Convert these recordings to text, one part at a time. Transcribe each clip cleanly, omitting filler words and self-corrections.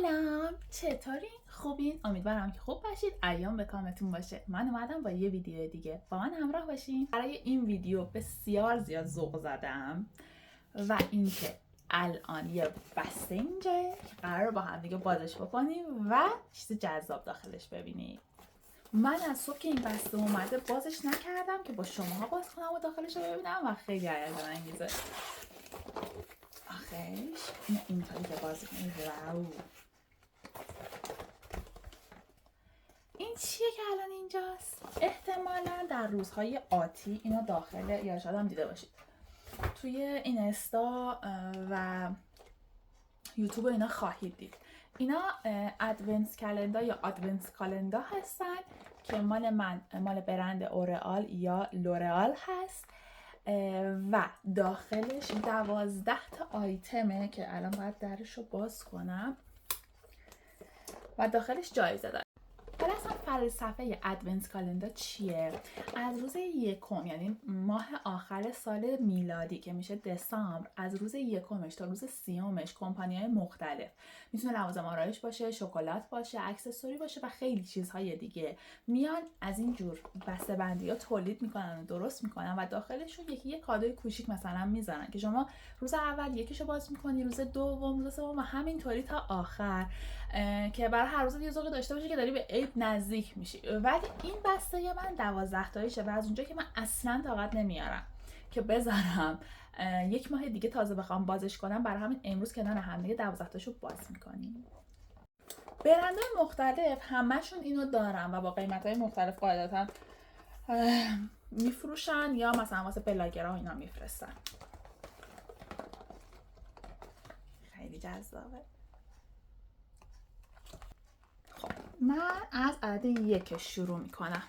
سلام، چطورین؟ خوبین؟ امیدوارم که خوب باشید. ایام به کامتون باشه. من اومدم با یه ویدیو دیگه. با من همراه باشین. برای این ویدیو بسیار زیاد ذوق زدم و اینکه الان یه بسته اینجا که قرار با هم دیگه بازش بکنیم و چیز جذاب داخلش ببینیم. من از صبح که این بسته اومده بازش نکردم که با شماها باز کنم و داخلش رو ببینم و خیلی هیجان انگیزه. آخیش اینطوری که باز کنیم. واو، این چیه که الان اینجاست؟ احتمالا در روزهای آتی اینو داخل یا شاید هم دیده باشید توی اینستا و یوتیوب و اینا خواهید دید. اینا ادونس کلندر یا آدونس کالندر هستن که مال برند اورئال یا لورئال هست و داخلش 12 تا آیتمه که الان باید درش رو باز کنم و داخلش جایزه داره. ولی اصلا فلسفه ادونس کالندر چیه؟ از روز یکم، یعنی ماه آخر سال میلادی که میشه دسامبر، از روز یکمش تا روز 30مش کمپانی‌های مختلف، میتونه لوازم آرایش باشه، شکلات باشه، اکسسوری باشه و خیلی چیزهای دیگه، میان از این جور بسته‌بندی‌ها تولید میکنن و درست میکنن و داخلشون یه کادوی کوچیک مثلا میذارن که شما روز اول یکیشو باز میکنی، روز دوم، روز سوم و همینطوری تا آخر، که برای هر روز یه ذوقی داشته باشه که داری به عید نزدیک میشی. ولی این بسته من 12 تاییشه و از اونجا که من اصلا طاقت نمیارم که بذارم یک ماه دیگه تازه بخوام بازش کنم، برای همین امروز کنار هم دیگه 12 تاشو باز میکنیم. برندهای مختلف همشون اینو دارن و با قیمت‌های مختلف قاعدتا میفروشن یا مثلا واسه بلاگرها اینا میفرستن. خیلی جذابه. خب من از عدد 1 شروع میکنم.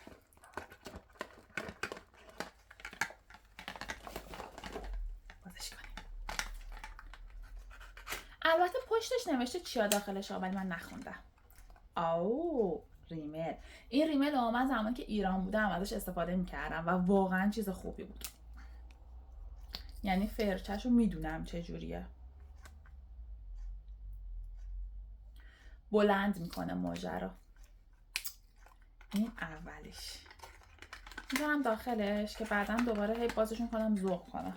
بازش کنیم. البته پشتش نوشته چیا داخلش، ولی من نخوندم. آو، ریمل. این ریمل رو من زمانی که ایران بودم ازش استفاده میکردم و واقعا چیز خوبی بود. یعنی فرچه‌ش رو میدونم چجوریه. بلند میکنه موجه رو. این اولیش. میذارم داخلش که بعدا دوباره هی بازشون کنم ذوق کنم.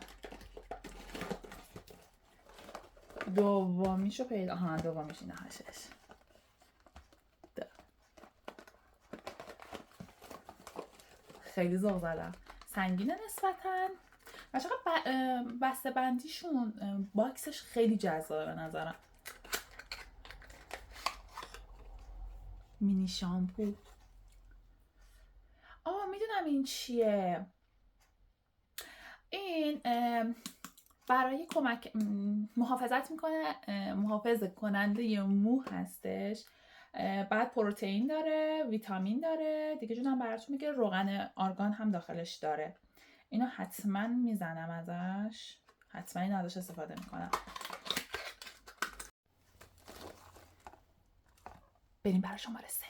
دومیشو پیدا دومیش اینه هستش. خیلی ذوق زدم. سنگینه نسبتاً و چقدر بسته بندیشون باکسش خیلی جذابه به نظرم. مینی شامپو. میدونم این چیه. این برای کمک محافظت میکنه، محافظ کننده مو هستش. بعد پروتئین داره، ویتامین داره، دیگه جونم براتون میگه روغن آرگان هم داخلش داره. اینو حتما میزنم ازش، حتما اینو ازش استفاده میکنم. بریم برای شماره 3.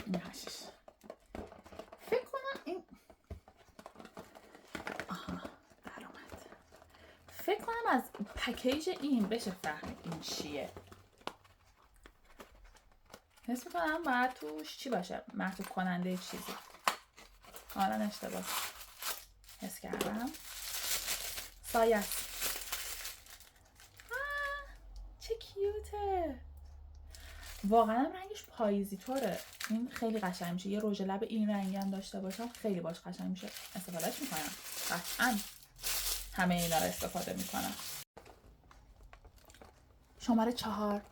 این هشش. فکر کنم این در اومد. فکر کنم از پکیج این بشه فهمید این چیه. حس میکنم باید توش چی باشه، محتوب کننده چیزی. حالا اشتباه حس کردم. سایه است. چه کیوته. واقعا رنگش پاییزی طوره. این خیلی قشنگ میشه. یه رژ لب این رنگی هم داشته باشم خیلی باش قشنگ میشه. استفادهش میکنم. قطعا همه اینا رو استفاده میکنم. شماره 4.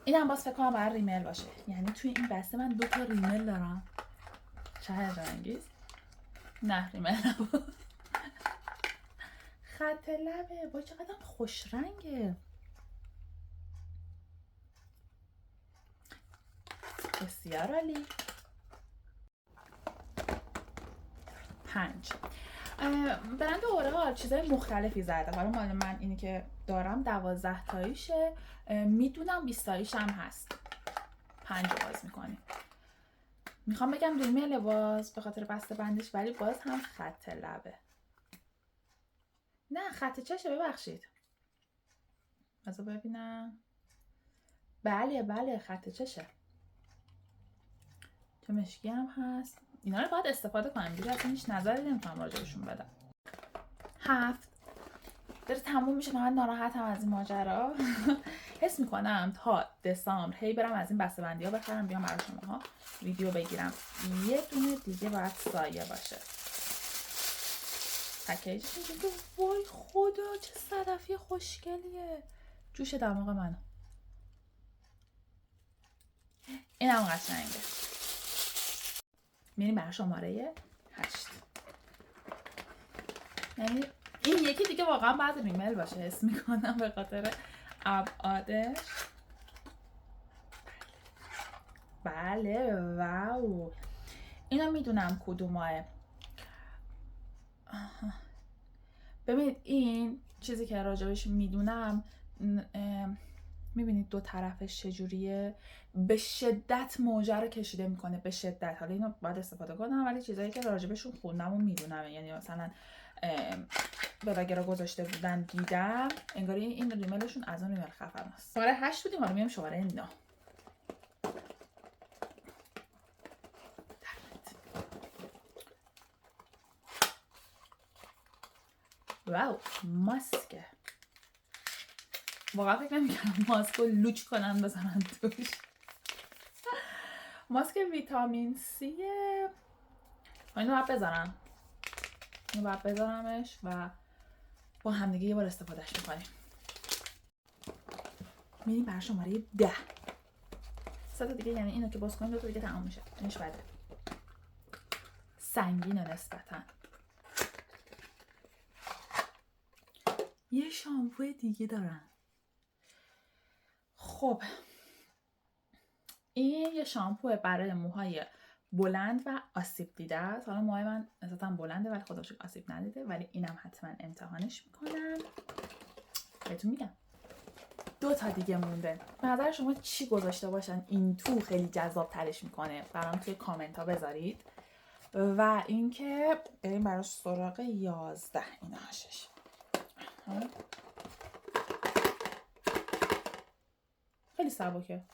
اینم باز فکر کنم باید ریمل باشه. یعنی توی این بسته من 2 تا ریمل دارم. چه هیجان انگیز. نه ریمل نبود. خط لبه. با چقدر خوش رنگه. بسیار عالی. 5. برند اورئال چیزای مختلفی زده. حالا مال من اینی که دارم 12 تاییشه. میدونم 20 تاییش هم هست. 5 باز میکنیم. میخوام بگم ریمل باز به خاطر بسته بندش، ولی باز هم خط لبه. نه خط چشه، ببخشید. بذار ببینم. بله خط چشه. چه مشکی هم هست. اینا رو باید استفاده کنم، اینجوری اصلا هیچ نظری نمیتونم راجبشون بدم. 7 داره تموم میشه، من ناراحتم از این ماجرا. حس میکنم تا دسامبر هی برم از این بسته‌بندی‌ها بخرم بیام برای شماها ویدیو بگیرم. یه دونه دیگه باید سایه باشه. پکیجش اینجوری. وای خدا چه صدفی خوشگلیه. جوش دماغ منو. اینم قشنگه. میریم برای شماره 8. یعنی این یکی دیگه واقعا بعد ریمل باشه، حس میکنم به خاطر ابعادش. بله واو. اینو میدونم کدومه. ببینید این چیزی که راجبش میدونم، میبینید دو طرفش چجوریه، به شدت موجه رو کشیده میکنه، به شدت. حالا اینو باید استفاده کنم، ولی چیزایی که راجبشون خوندم و میدونم، یعنی مثلا بلاگرها گذاشته بودن دیدم، انگاری این ریملشون از اون ریمل خفن است. شماره 8 بودیم، حالا میام شماره 9. واو ماسکه. واقعا فکر نمی‌کردم ماسک رو لوچ کنن بزنن توش. ماسک ویتامین سی. اینو باید بذارم. اینو باید بذارمش و با همدیگه یه بار استفادهش میکنیم. میریم برای شماره 10. 3 تا دیگه، یعنی اینو که باز کنیم 2 تا دیگه تمام میشه. اینش بده. سنگینه نسبتاً. یه شامپو دیگه دارم. خب این یه شامپو برای موهای بلند و آسیب دیده است. حالا موهای من نسبتاً بلنده ولی خدا رو شکر آسیب ندیده، ولی اینم حتما امتحانش میکنم. بهتون میگم. 2 تا دیگه مونده. به نظر شما چی گذاشته باشن این تو خیلی جذاب ترش میکنه؟ برام توی کامنت ها بذارید. و اینکه بریم برای سراغ 11. این هاشش. خیلی سبکه.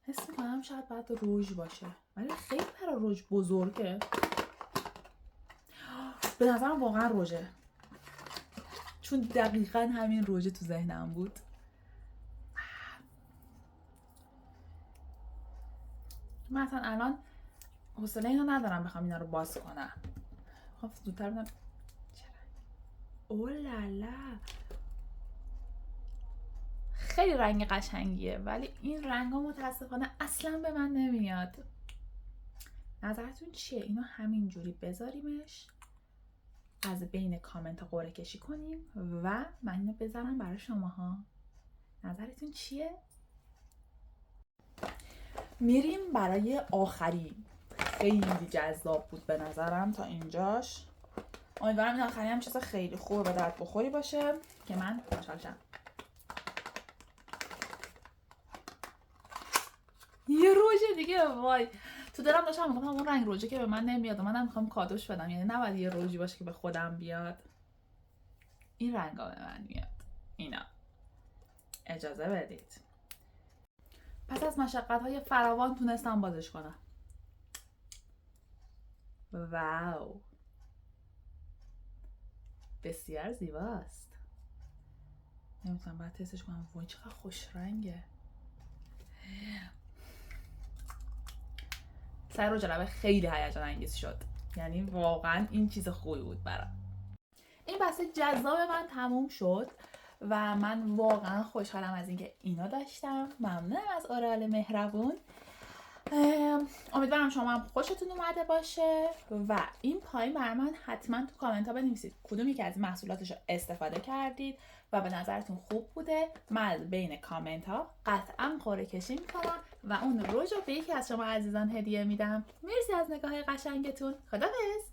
حس میکنم شاید باید روژ باشه، ولی خیلی برای روژ بزرگه. به نظرم واقعا روژه، چون دقیقا همین روژه تو ذهنم بود. من اصلا الان حوصله اینو ندارم بخوام اینا رو باز کنم. خب زودتر بدم. اولالا خیلی رنگ قشنگیه، ولی این رنگ ها متاسفانه اصلا به من نمیاد. نظرتون چیه؟ اینو همینجوری بذاریمش، از بین کامنت ها قرعه کشی کنیم و من اینو بذارم برای شماها. نظرتون چیه؟ میریم برای آخری. خیلی جذاب بود به نظرم تا اینجاش. امیدوارم این آخری هم چیز خیلی خوب و درد بخوری باشه که من خوشحال شم. یه روژه دیگه. وای تو دلم داشتم میگفتم اون رنگ روژه که به من نمیاد و منم میخوام کادوش بدم، یعنی نباید یه روژی باشه که به خودم بیاد. این رنگا به من میاد. اینا اجازه بدید. پس از مشقت‌های فراوان تونستم بازش کنم. واو بسیار زیباست. نمیتونم باید تستش کنم. وای چقدر خوش رنگه. سر رژ لب خیلی هیجان انگیز شد، یعنی واقعا این چیز خوبی بود برام. این بسته جذاب من تموم شد و من واقعا خوشحالم از اینکه اینا داشتم. ممنونم از آرال مهربون. امیدوارم شما هم خوشتون اومده باشه و این پایین برای من حتما تو کامنت ها بنویسید کدوم یکی از محصولاتش رو استفاده کردید و به نظرتون خوب بوده. من بین کامنت ها قطعا قرعه کشی میکنم و اون روژ رو به یکی از شما عزیزان هدیه میدم. مرسی از نگاه قشنگتون. خداحافظ.